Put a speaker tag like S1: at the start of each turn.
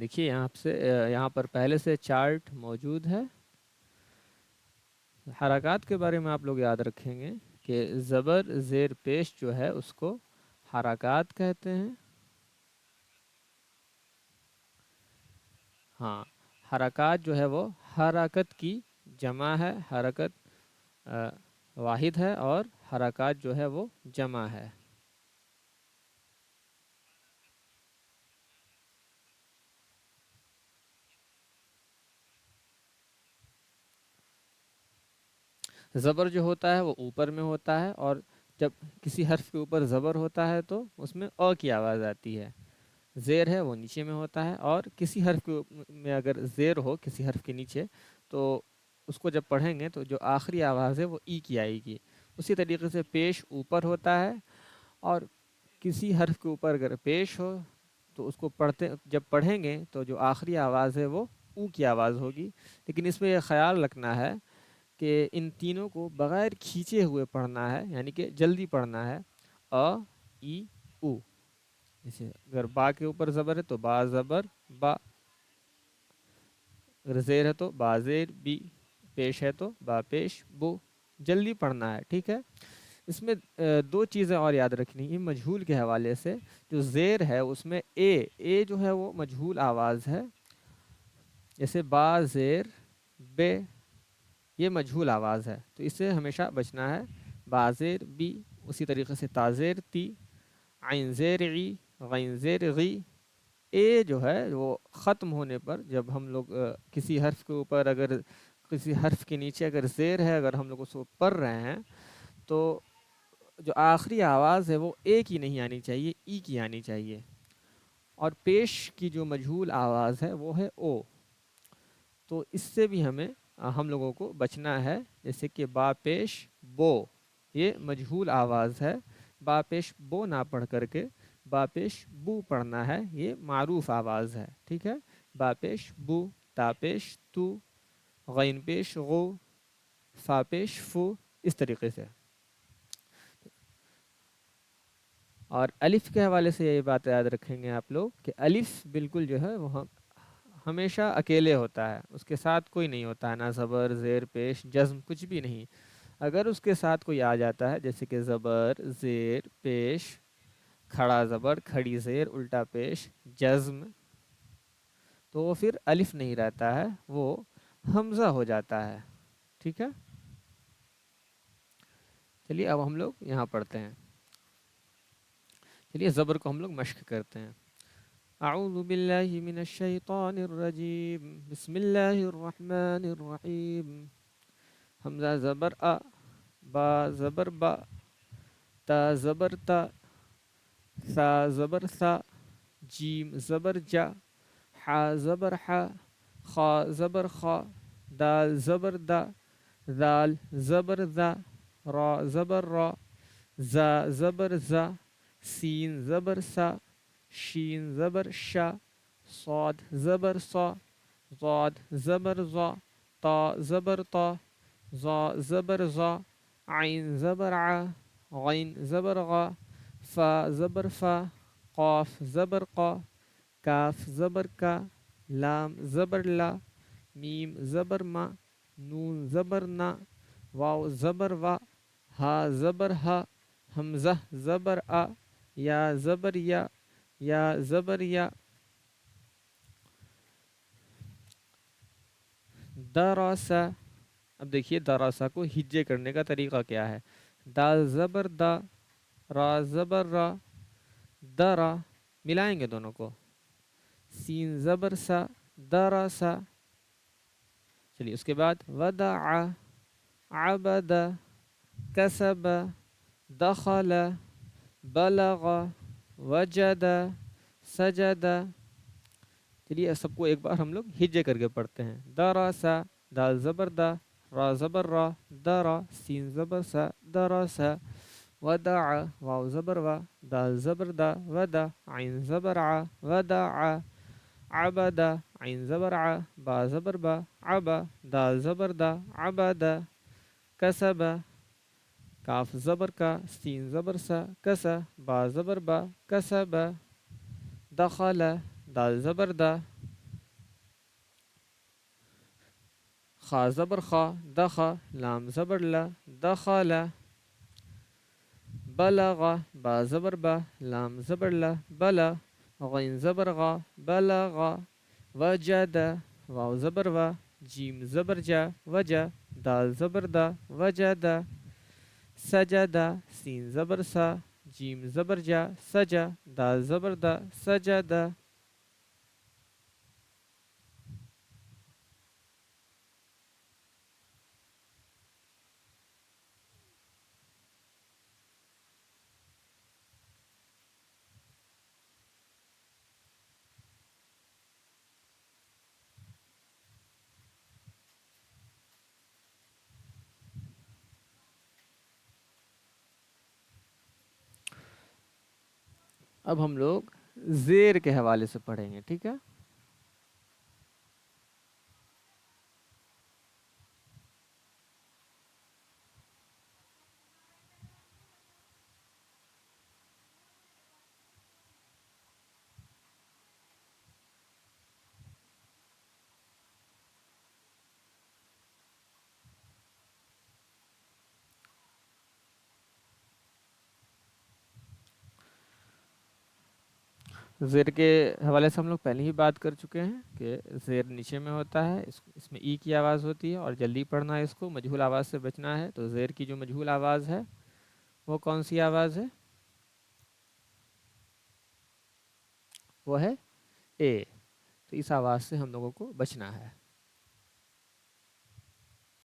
S1: دیکھیے یہاں پر پہلے سے چارٹ موجود ہے. حرکات کے بارے میں آپ لوگ یاد رکھیں گے کہ زبر زیر پیش جو ہے اس کو حرکات کہتے ہیں. ہاں، حرکات جو ہے وہ حرکت کی جمع ہے، حرکت واحد ہے، اور حرکات جو ہے وہ جمع ہے. زبر جو ہوتا ہے وہ اوپر میں ہوتا ہے، اور جب کسی حرف کے اوپر زبر ہوتا ہے تو اس میں او کی آواز آتی ہے. زیر ہے وہ نیچے میں ہوتا ہے، اور کسی حرف میں اگر زیر ہو کسی حرف کے نیچے تو اس کو جب پڑھیں گے تو جو آخری آواز ہے وہ ای کی آئے گی. اسی طریقے سے پیش اوپر ہوتا ہے، اور کسی حرف کے اوپر اگر پیش ہو تو اس کو جب پڑھیں گے تو جو آخری آواز ہے وہ او کی آواز ہوگی. لیکن اس میں یہ خیال رکھنا ہے کہ ان تینوں کو بغیر کھینچے ہوئے پڑھنا ہے، یعنی کہ جلدی پڑھنا ہے. ای او. جیسے اگر با کے اوپر زبر ہے تو با زبر با، اگر زیر ہے تو با زیر بی، پیش ہے تو با پیش بو. جلدی پڑھنا ہے، ٹھیک ہے. اس میں دو چیزیں اور یاد رکھنی ہیں مجہول کے حوالے سے. جو زیر ہے اس میں اے جو ہے وہ مجہول آواز ہے. جیسے با زیر بے، یہ مجہول آواز ہے تو اس سے ہمیشہ بچنا ہے. با زیر بی. اسی طریقے سے تا زیر تی، عین زیر عی، غین زیر غی. اے جو ہے وہ ختم ہونے پر جب ہم لوگ کسی حرف کے اوپر اگر کسی حرف کے نیچے اگر زیر ہے، اگر ہم لوگ اس کو پڑھ رہے ہیں تو جو آخری آواز ہے وہ اے کی نہیں آنی چاہیے، ای کی آنی چاہیے. اور پیش کی جو مجہول آواز ہے وہ ہے او. تو اس سے بھی ہم لوگوں کو بچنا ہے. جیسے کہ با پیش بو، یہ مجہول آواز ہے. با پیش بو نہ پڑھ کر کے با پیش بو پڑھنا ہے، یہ معروف آواز ہے، ٹھیک ہے. با پیش بو، تا پیش تو، غین پیش غو، فا پیش فو، اس طریقے سے. اور الف کے حوالے سے یہ بات یاد رکھیں گے آپ لوگ کہ الف بالکل جو ہے وہ ہمیشہ اکیلے ہوتا ہے، اس کے ساتھ کوئی نہیں ہوتا ہے، نہ زبر زیر پیش جزم کچھ بھی نہیں. اگر اس کے ساتھ کوئی آ جاتا ہے جیسے کہ زبر زیر پیش کھڑا زبر کھڑی زیر الٹا پیش جزم، تو وہ پھر الف نہیں رہتا ہے، وہ حمزہ ہو جاتا ہے، ٹھیک ہے. چلیے اب ہم لوگ یہاں پڑھتے ہیں. چلیے زبر کو ہم لوگ مشق کرتے ہیں. اعوذ باللہ من الشیطان الرجیم، بسم اللہ الرحمن الرحیم. حمزہ زبر ا، با زبر با، تا زبر تا، ثا زبر ثا، جیم زبر جا، حا زبر حا، خا زبر خا، دال زبر دا، ذال زبر ذا، را زبر را، زا زبر زا، سین زبر سا، شین زبر شا، صاد زبر صا، ضاد زبر ضا، طا زبر طا، ظا زبر ظا، عین زبر ع، غین زبر غا، فا زبر فا، قاف زبر قا، کاف زبر کا، لام زبر لا، میم زبر ما، نون زبر نا، واو زبر وا، ہا زبر ہا، حمزہ زبر آ، یا زبر یا زبر یا. دراسا. اب دیکھیے دراسا کو ہجے کرنے کا طریقہ کیا ہے. دال زبر دا، را زبر را، درا، ملائیں گے دونوں کو. سین زبر سا، دراسا. چلیے اس کے بعد ودع، عبد، کسب، دخل، بلغ، وجد، سجد. چلیے سب کو ایک بار ہم لوگ ہجے کر کے پڑھتے ہیں. دراسا، دال زبر دا، را زبر را، درا، سین زبر سا، دراسا. ودع، واو زبر وا، دال زبر دا، ودا، عین زبر ع، ودع. عبد، عین زبر ع، با زبر با، عبا، دال زبر دا، عبدا. کسب، کاف زبر کا، سین زبر سا، کسا، با زبر با، کسبا. دخل، دال زبر دا، خا زبر خا دخا، لام زبر لا دخل، بلغ با زبر با، لام زبر لا بلا، غین زبر غا بلغ، وجد واو زبر وا، جیم زبر جا وجا، دال زبر دا وجدا، سجدہ سین زبر سا، جیم زبر جا سجا، دال زبر دا سجدہ۔ اب ہم لوگ زیر کے حوالے سے پڑھیں گے، ٹھیک ہے؟ زیر کے حوالے سے ہم لوگ پہلے ہی بات کر چکے ہیں کہ زیر نیچے میں ہوتا ہے، اس میں ای کی آواز ہوتی ہے اور جلدی پڑھنا ہے، اس کو مجہول آواز سے بچنا ہے۔ تو زیر کی جو مجہول آواز ہے وہ کون سی آواز ہے؟ وہ ہے اے۔ تو اس آواز سے ہم لوگوں کو بچنا ہے۔